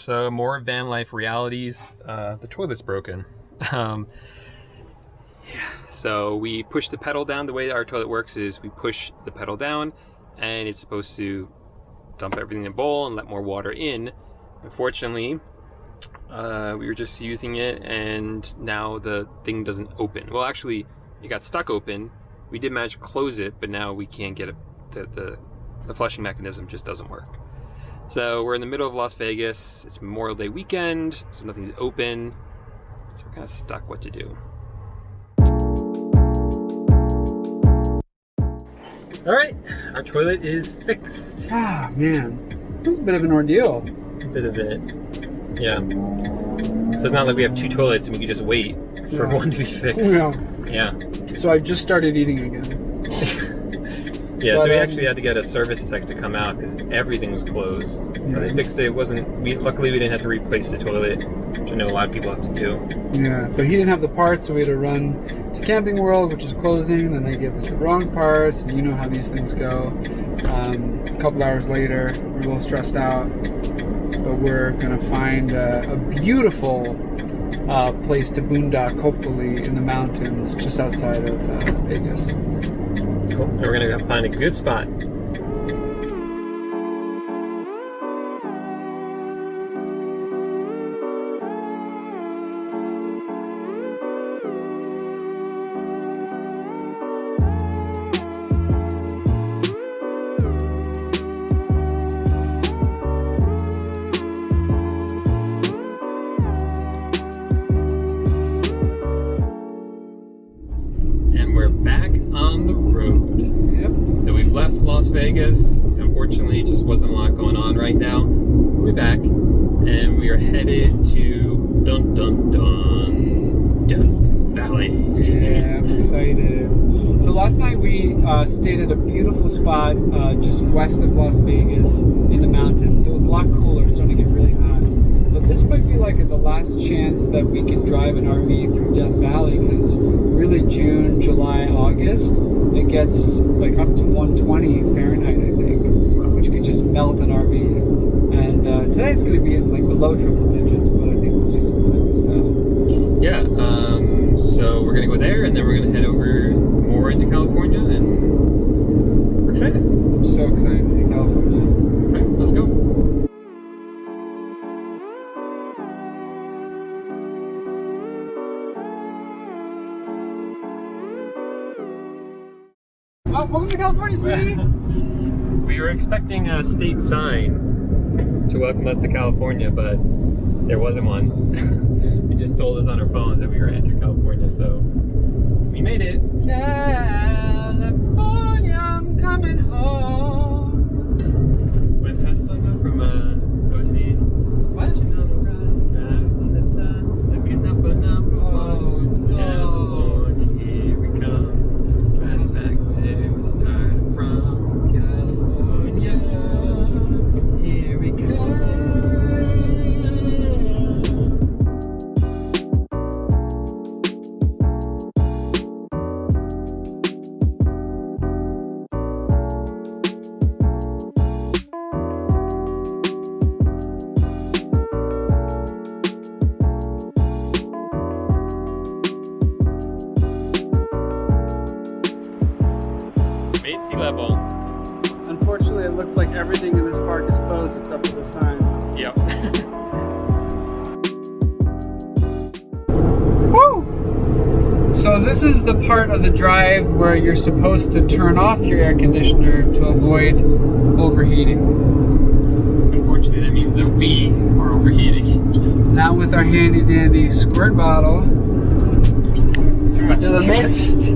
So more van life realities. The toilet's broken. Yeah. So we push the pedal down. The way our toilet works is we push the pedal down and it's supposed to dump everything in a bowl and let more water in. Unfortunately, we were just using it and now the thing doesn't open. Well, actually, it got stuck open. We did manage to close it, but now we can't get it. The flushing mechanism just doesn't work. So we're in the middle of Las Vegas. It's Memorial Day weekend, so nothing's open. So we're kind of stuck what to do. All right, our toilet is fixed. Ah, man, it was a bit of an ordeal. A bit of it, yeah. So it's not like we have two toilets and we can just wait for one to be fixed. No. Yeah. So I just started eating again. Yeah, so we actually had to get a service tech to come out because everything was closed. Yeah. So they fixed it. Luckily we didn't have to replace the toilet, which I know a lot of people have to do. Yeah, but he didn't have the parts, so we had to run to Camping World, which is closing, and they gave us the wrong parts, and you know how these things go. A couple hours later, we're a little stressed out, but we're gonna find a beautiful place to boondock, hopefully in the mountains just outside of Vegas. Cool. And we're gonna go find a good spot. Las Vegas. Unfortunately, it just wasn't a lot going on right now. We're back, and we are headed to Death Valley. Yeah, I'm excited. So last night we stayed at a beautiful spot just west of Las Vegas in the mountains. So it was a lot cooler. It's starting to get really hot. But this might be like the last chance that we can drive an RV through Death Valley, because really June, July, August, it gets like up to 120 Fahrenheit, I think, which could just melt an RV. And today it's going to be in like the low triple digits, but I think we'll see some really cool stuff. Yeah, so we're going to go there, and then we're going to head over more into California, and we're excited. I'm so excited to see California. All right, let's go. Oh, welcome to California, sweetie! We were expecting a state sign to welcome us to California, but there wasn't one. It just told us on our phones that we were entering California, so we made it. California, I'm coming home. When how's the song go from OC? Why don't you know the ride on the sun, looking up for number one. California, here we come. Right back there we started from. California, here we come. Level. Unfortunately, it looks like everything in this park is closed except for the sign. Yep. Woo! So this is the part of the drive where you're supposed to turn off your air conditioner to avoid overheating. Unfortunately, that means that we are overheating. Now with our handy dandy squirt bottle. Too much to the mist.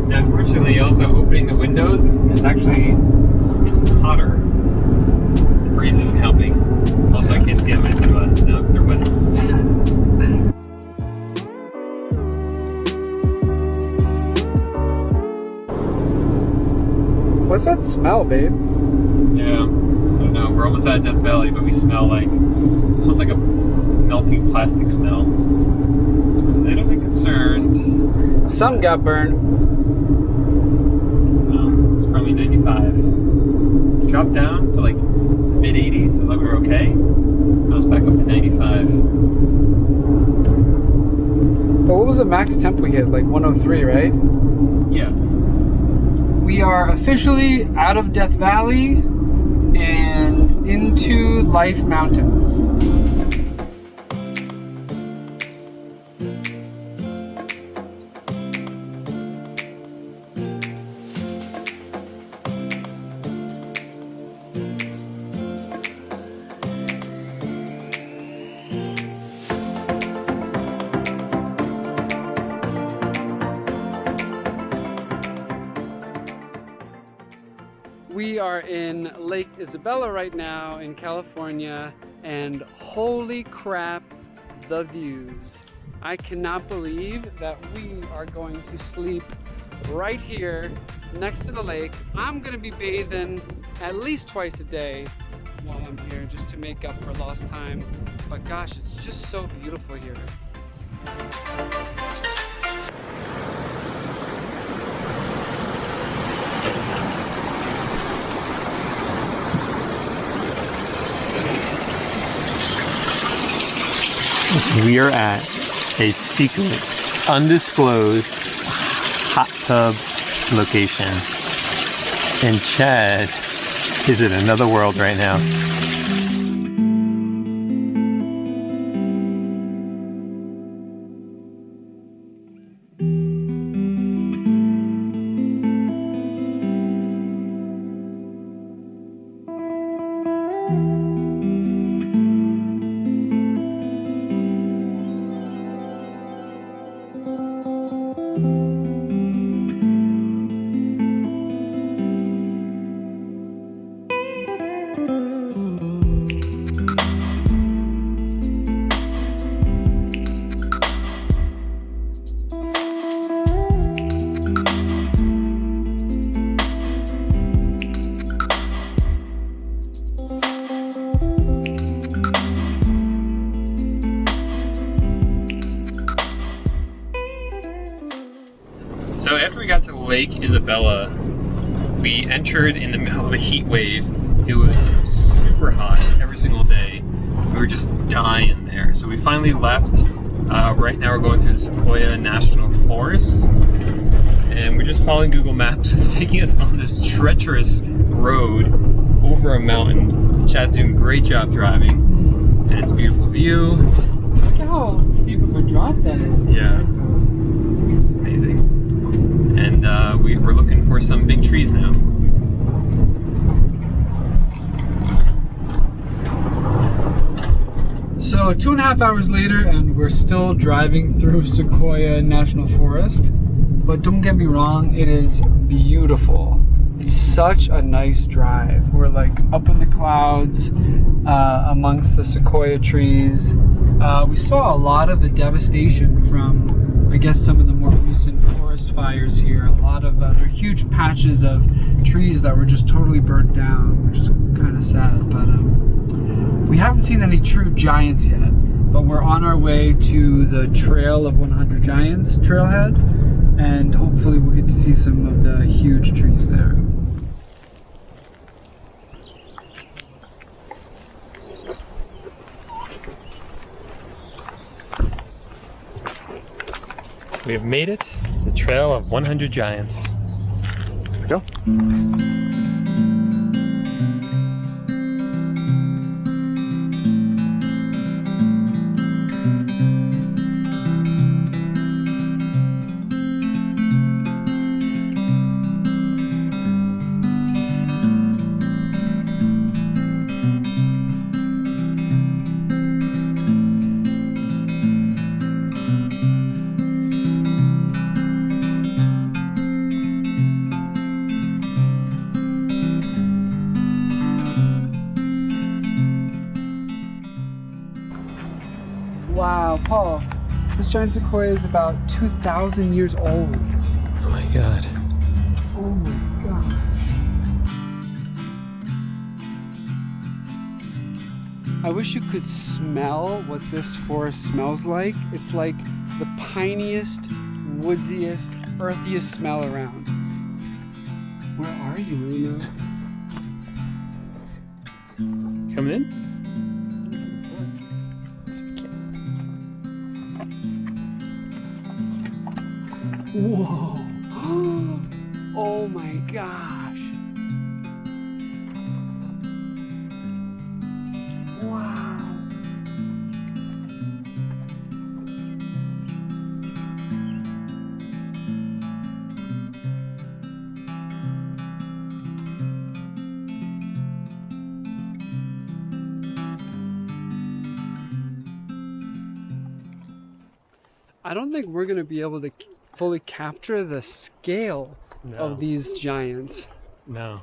Now, unfortunately, also opening the windows is actually hotter. The breeze isn't helping. Also, I can't see on my sunglasses now because they're wet. What's that smell, babe? Yeah, I don't know. We're almost at Death Valley, but we smell like almost like a melting plastic smell. I'm a little bit concerned. Some got burned. It's probably 95. It dropped down to like mid-80s, so that we were okay. Now it's back up to 95. But what was the max temp we hit? Like 103, right? Yeah. We are officially out of Death Valley and into Life Mountains. We are in Lake Isabella right now in California, and holy crap, the views. I cannot believe that we are going to sleep right here next to the lake. I'm gonna be bathing at least twice a day while I'm here just to make up for lost time. But gosh, it's just so beautiful here. We are at a secret, undisclosed hot tub location. And Chad is in another world right now. So after we got to Lake Isabella, we entered in the middle of a heat wave. It was super hot every single day. We were just dying there. So we finally left. Right now we're going through the Sequoia National Forest. And we're just following Google Maps. It's taking us on this treacherous road over a mountain. Chad's doing a great job driving. And it's a beautiful view. Look at how steep of a drop that is. Yeah. It's amazing. And we're looking for some big trees now. So 2.5 hours later, and we're still driving through Sequoia National Forest. But don't get me wrong, it is beautiful. It's such a nice drive. We're like up in the clouds amongst the sequoia trees. We saw a lot of the devastation from, I guess, some of the more recent forest fires here. A lot of there are huge patches of trees that were just totally burnt down, which is kind of sad. But we haven't seen any true giants yet. But we're on our way to the Trail of 100 Giants trailhead, and hopefully we'll get to see some of the huge trees there. We have made it, the Trail of 100 Giants. Let's go. Wow, Paul, this giant sequoia is about 2,000 years old. Oh my god. Oh my gosh. I wish you could smell what this forest smells like. It's like the piniest, woodsiest, earthiest smell around. Where are you, Luna? coming in? Whoa. Oh my gosh. Wow. I don't think we're going to be able to fully capture the scale of these giants. No.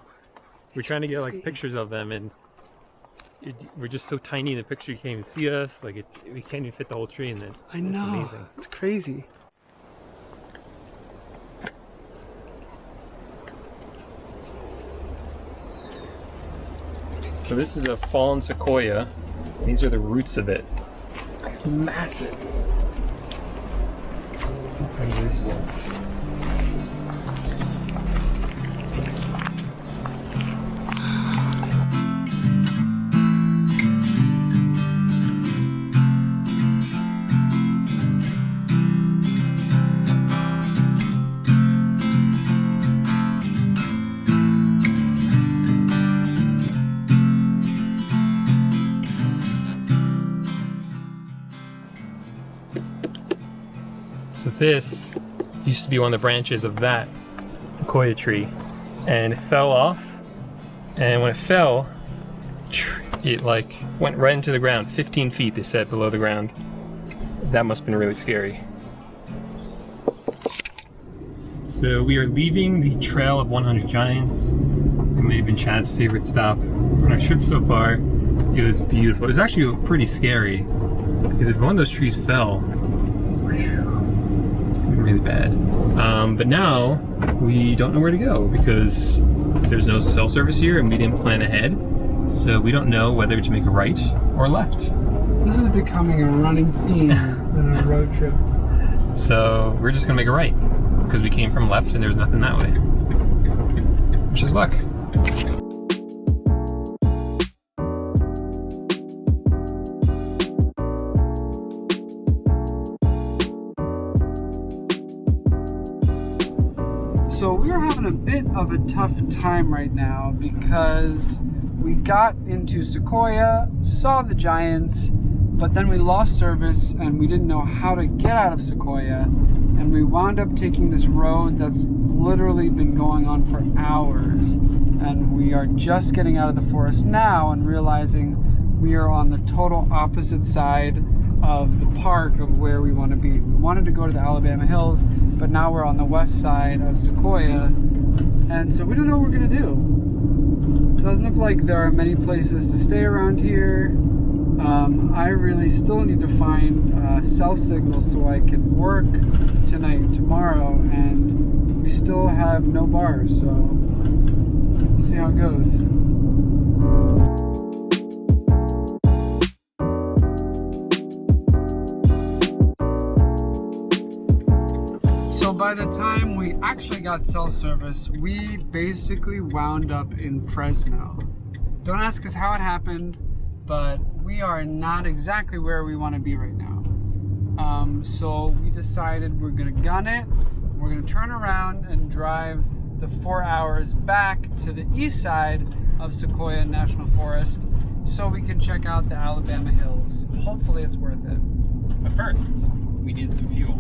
We're trying to get like pictures of them, and we're just so tiny in the picture you can't even see us. Like we can't even fit the whole tree in it. I know. It's amazing. It's crazy. So this is a fallen sequoia. These are the roots of it. It's massive. So this used to be one of the branches of that sequoia tree, and it fell off, and when it fell, it like went right into the ground, 15 feet they said below the ground. That must have been really scary. So we are leaving the Trail of 100 Giants. It may have been Chad's favorite stop on our trip so far. It was beautiful. It was actually pretty scary, because if one of those trees fell, really bad. But now we don't know where to go because there's no cell service here and we didn't plan ahead. So we don't know whether to make a right or left. This is becoming a running theme on our road trip. So we're just gonna make a right because we came from left and there's nothing that way. Wish us luck. So we're having a bit of a tough time right now because we got into Sequoia, saw the giants, but then we lost service and we didn't know how to get out of Sequoia, and we wound up taking this road that's literally been going on for hours, and we are just getting out of the forest now and realizing we are on the total opposite side of the park of where we want to be. We wanted to go to the Alabama Hills, but now we're on the west side of Sequoia, and so we don't know what we're gonna do. Doesn't look like there are many places to stay around here. I really still need to find cell signal so I can work tonight, tomorrow, and we still have no bars, so we'll see how it goes. By the time we actually got cell service, we basically wound up in Fresno. Don't ask us how it happened, but we are not exactly where we want to be right now. So we decided we're gonna gun it. We're gonna turn around and drive the 4 hours back to the east side of Sequoia National Forest so we can check out the Alabama Hills. Hopefully it's worth it. But first, we need some fuel.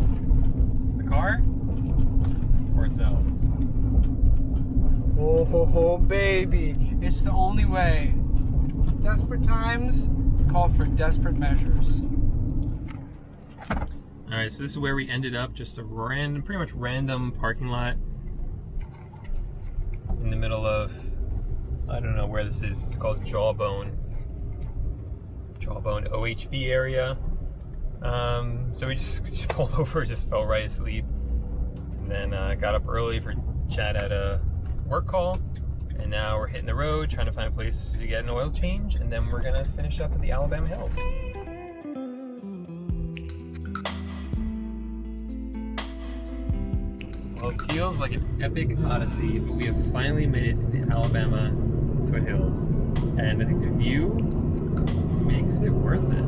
The car? Ourselves. Oh ho ho baby, it's the only way. Desperate times call for desperate measures. Alright, so this is where we ended up, just a random, pretty much random parking lot in the middle of, I don't know where this is, it's called Jawbone OHV area. So we just pulled over, just fell right asleep. And then got up early for Chad at a work call, and now we're hitting the road trying to find a place to get an oil change, and then we're gonna finish up at the Alabama Hills. Well, it feels like an epic odyssey, but we have finally made it to the Alabama foothills, and I think the view worth it.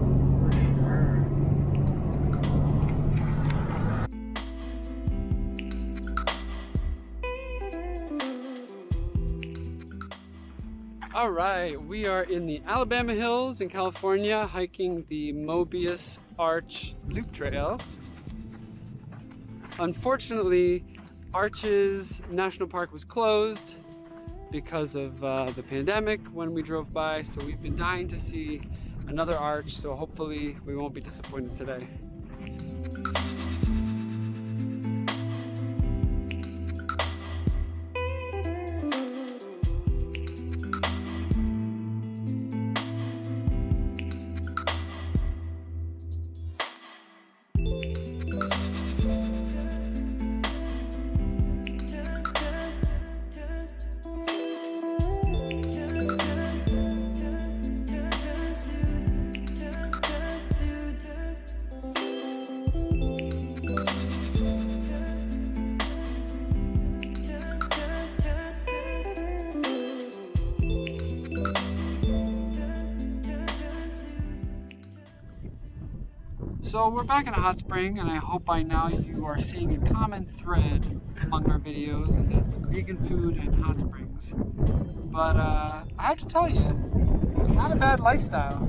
All right, we are in the Alabama Hills in California, hiking the Mobius Arch Loop Trail. Unfortunately, Arches National Park was closed because of the pandemic when we drove by, so we've been dying to see another arch, so hopefully we won't be disappointed today. So we're back in a hot spring, and I hope by now you are seeing a common thread among our videos, and that's vegan food and hot springs. But I have to tell you, it's not a bad lifestyle.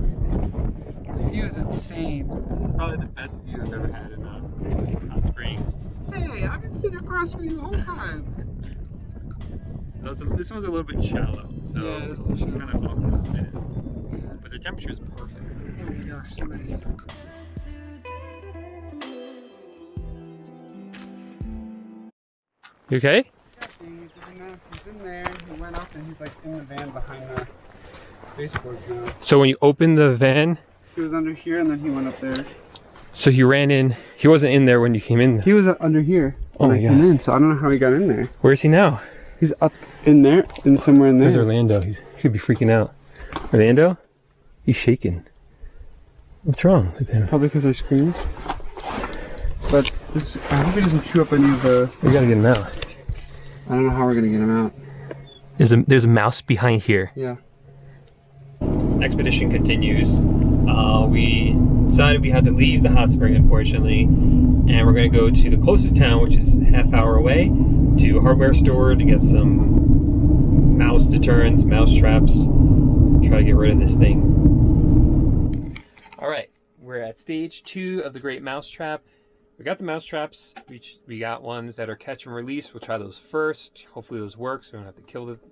The view is insane. This is probably the best view I've ever had in a hot spring. Hey, I've been sitting across from you the whole time. This one's a little bit shallow, so Yeah, it's it's a little shallow. kind of awkward to sit in. But the temperature is perfect. Oh my gosh, so nice. You okay? He's in there. He went up and he's like in the van behind the baseboards now. So when you opened the van, He was under here and then he went up there. so he ran in. He wasn't in there when you came in. He was under here Oh when my I came God. in, so I don't know how he got in there. Where is he now? He's up in there and somewhere in there. There's Orlando. He could be freaking out. Orlando? He's shaking. What's wrong with him? Probably because I screamed. But this, I hope he doesn't chew up any of the... We gotta get him out. I don't know how we're gonna get him out. There's a mouse behind here. Yeah. Expedition continues. We decided we had to leave the hot spring, unfortunately, and we're going to go to the closest town, which is half hour away, to a hardware store to get some mouse deterrents, mouse traps, try to get rid of this thing. All right, we're at stage 2 of the Great Mouse Trap. We got the mouse traps. We got ones that are catch and release. We'll try those first. Hopefully those work, so we don't have to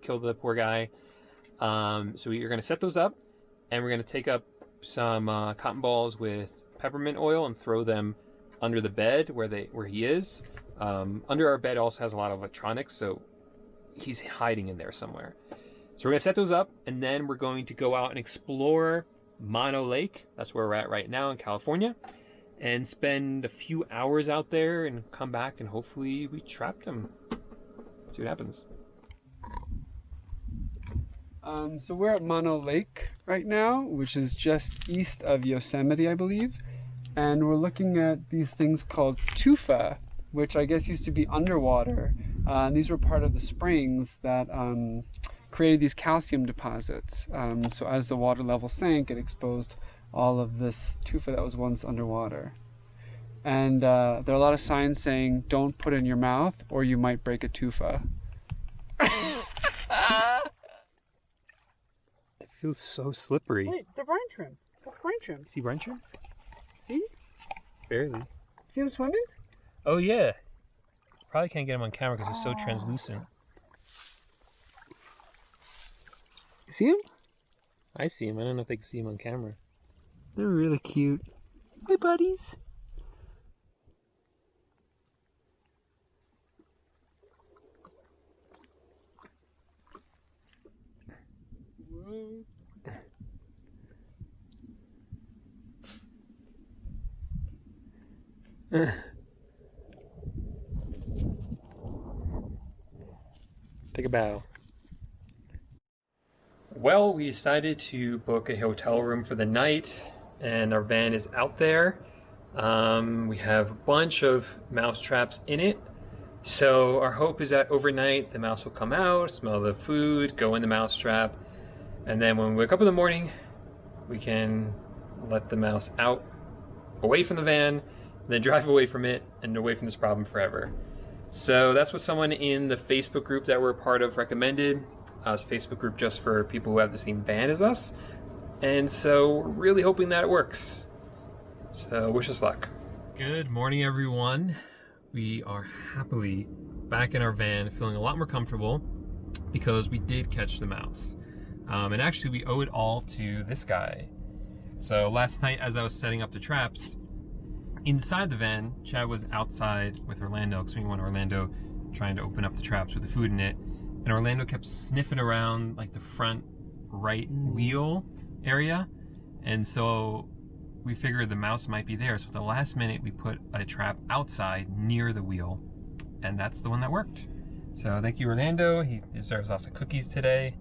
kill the poor guy. So we're going to set those up, and we're going to take up some cotton balls with peppermint oil and throw them under the bed where he is. Under our bed also has a lot of electronics, so he's hiding in there somewhere. So we're going to set those up, and then we're going to go out and explore Mono Lake. That's where we're at right now in California, and spend a few hours out there and come back, and hopefully we trapped him. See what happens. So we're at Mono Lake right now, which is just east of Yosemite, I believe. And we're looking at these things called tufa, which I guess used to be underwater. And these were part of the springs that created these calcium deposits. So as the water level sank, it exposed all of this tufa that was once underwater. And there are a lot of signs saying, don't put it in your mouth or you might break a tufa. It feels so slippery. Wait, the brine shrimp. That's brine shrimp. See brine shrimp? See? Barely. See him swimming? Oh yeah. Probably can't get him on camera because he's so translucent. See him? I see him. I don't know if they can see him on camera. They're really cute. Hi, buddies. Whoa. Take a bow. Well, we decided to book a hotel room for the night, and our van is out there. We have a bunch of mouse traps in it, so our hope is that overnight the mouse will come out, smell the food, go in the mouse trap, and then when we wake up in the morning, we can let the mouse out, away from the van, then drive away from it and away from this problem forever. So that's what someone in the Facebook group that we're a part of recommended. It's a Facebook group just for people who have the same van as us. And so we're really hoping that it works. So wish us luck. Good morning, everyone. We are happily back in our van, feeling a lot more comfortable because we did catch the mouse. And actually we owe it all to this guy. So last night as I was setting up the traps, inside the van, Chad was outside with Orlando, because we went to Orlando trying to open up the traps with the food in it. And Orlando kept sniffing around like the front right wheel area. And so we figured the mouse might be there. So at the last minute, we put a trap outside near the wheel. And that's the one that worked. So thank you, Orlando. He deserves lots of cookies today.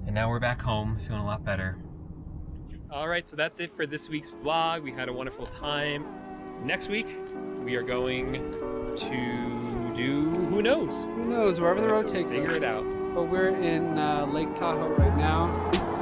And now we're back home, feeling a lot better. All right, so that's it for this week's vlog. We had a wonderful time. Next week, we are going to do, who knows? Who knows, wherever the road takes us. Figure it out. But we're in Lake Tahoe right now.